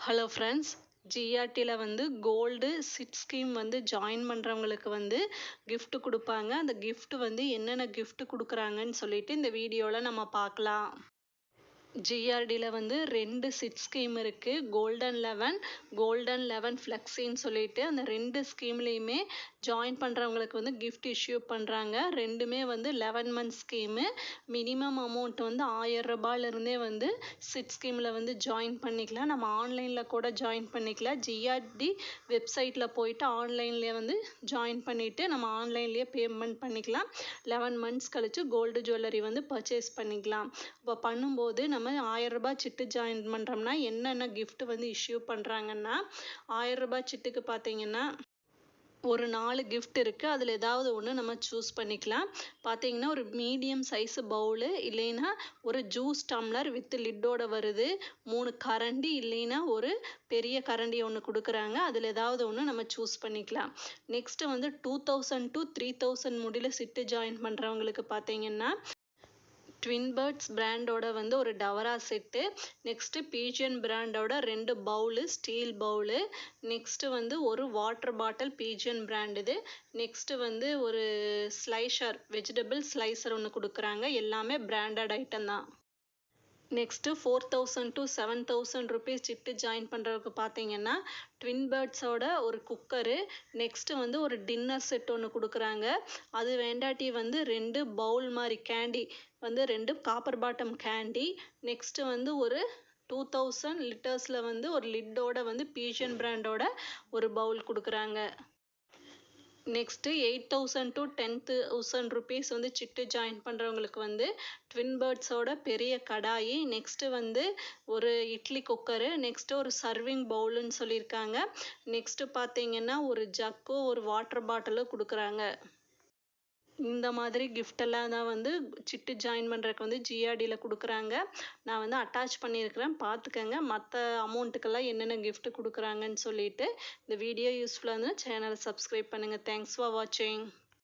Hello friends, ஜிஆர்டியில் வந்து gold chit scheme வந்து join பண்ணுறவங்களுக்கு வந்து gift கொடுப்பாங்க. அந்த gift வந்து என்னென்ன gift கொடுக்குறாங்கன்னு சொல்லிட்டு இந்த வீடியோவில் நம்ம பார்க்கலாம். ஜிஆர்டியில் வந்து 2 சிட் ஸ்கீம் இருக்குது. கோல்டன் லெவன் ஃப்ளெக்ஸின்னு சொல்லிட்டு அந்த 2 ஸ்கீம்லேயுமே ஜாயின் பண்ணுறவங்களுக்கு வந்து gift இஷ்யூ பண்ணுறாங்க. ரெண்டுமே வந்து 11 மந்த் ஸ்கீமு. மினிமம் அமௌண்ட் வந்து 1000 ரூபாயிலிருந்தே வந்து சிட் ஸ்கீமில் வந்து ஜாயின் பண்ணிக்கலாம். நம்ம ஆன்லைனில் கூட ஜாயின் பண்ணிக்கலாம். ஜிஆர்டி வெப்சைட்டில் போயிட்டு ஆன்லைன்லேயே வந்து ஜாயின் பண்ணிவிட்டு நம்ம ஆன்லைன்லேயே பேமெண்ட் பண்ணிக்கலாம். 11 மந்த்ஸ் கழித்து கோல்டு ஜுவல்லரி வந்து பர்ச்சேஸ் பண்ணிக்கலாம். இப்போ பண்ணும்போது நம்ம 1000 ரூபாய் சிட்டு ஜாயின் பண்ணுறோம்னா என்னென்ன gift வந்து இஷ்யூ பண்ணுறாங்கன்னா, 1000 ரூபாய் சிட்டுக்கு பார்த்தீங்கன்னா ஒரு 4 gift இருக்குது. அதில் ஏதாவது ஒன்று நம்ம சூஸ் பண்ணிக்கலாம். பார்த்தீங்கன்னா ஒரு மீடியம் சைஸு பவுலு, இல்லைன்னா ஒரு ஜூஸ் டம்ளர் வித் லிட்டோட வருது. 3 கரண்டி இல்லைன்னா ஒரு பெரிய கரண்டி ஒன்று கொடுக்குறாங்க. அதில் ஏதாவது ஒன்று நம்ம சூஸ் பண்ணிக்கலாம். நெக்ஸ்ட்டு வந்து 2000 to 3000 முடியல சிட்டு ஜாயின் பண்ணுறவங்களுக்கு பார்த்தீங்கன்னா ட்வின் பேர்ட்ஸ் பிராண்டோட வந்து ஒரு டவரா செட்டு, நெக்ஸ்ட்டு பீஜியன் பிராண்டோட 2 பவுலு, ஸ்டீல் பவுலு, நெக்ஸ்ட்டு வந்து ஒரு வாட்டர் பாட்டில் பீஜியன் பிராண்டுது, நெக்ஸ்ட்டு வந்து ஒரு ஸ்லைசர் வெஜிடபிள் ஸ்லைசர் ஒன்று கொடுக்குறாங்க. எல்லாமே பிராண்டட் ஐட்டம் தான். Next 4000 to 7000 rupees chit join பண்ணுறதுக்கு பார்த்தீங்கன்னா ட்வின் பேர்ட்ஸோட ஒரு குக்கரு, நெக்ஸ்ட்டு வந்து ஒரு டின்னர் செட் ஒன்று கொடுக்குறாங்க. அது வேண்டாட்டி வந்து 2 பவுல் மாதிரி கேண்டி வந்து 2 காப்பர் பாட்டம் கேண்டி, நெக்ஸ்ட்டு வந்து ஒரு 2000 லிட்டர்ஸில் வந்து ஒரு லிட்டோட வந்து பீஜியன் பிராண்டோட ஒரு பவுல் கொடுக்குறாங்க. நெக்ஸ்ட்டு 8000 to 10,000 ருபீஸ் வந்து சிட்டு ஜாயின் பண்ணுறவங்களுக்கு வந்து ட்வின் பேர்ட்ஸோட பெரிய கடாயி, நெக்ஸ்ட்டு வந்து ஒரு இட்லி குக்கரு, நெக்ஸ்ட்டு ஒரு சர்விங் பவுலுன்னு சொல்லியிருக்காங்க. நெக்ஸ்ட்டு பார்த்தீங்கன்னா ஒரு ஜக்கு, ஒரு வாட்டர் பாட்டிலும் கொடுக்குறாங்க. இந்த மாதிரி கிஃப்டெல்லாம் தான் வந்து சிட்டு ஜாயின் பண்ணுறதுக்கு வந்து ஜிஆர்டியில் கொடுக்குறாங்க. நான் வந்து அட்டாச் பண்ணியிருக்கிறேன், பார்த்துக்கங்க. மற்ற அமௌண்ட்டுக்கெல்லாம் என்னென்ன gift கொடுக்குறாங்கன்னு சொல்லிட்டு. இந்த வீடியோ யூஸ்ஃபுல்லாக இருந்தால் சேனலை சப்ஸ்கிரைப் பண்ணுங்கள். தேங்க்ஸ் ஃபார் வாட்சிங்.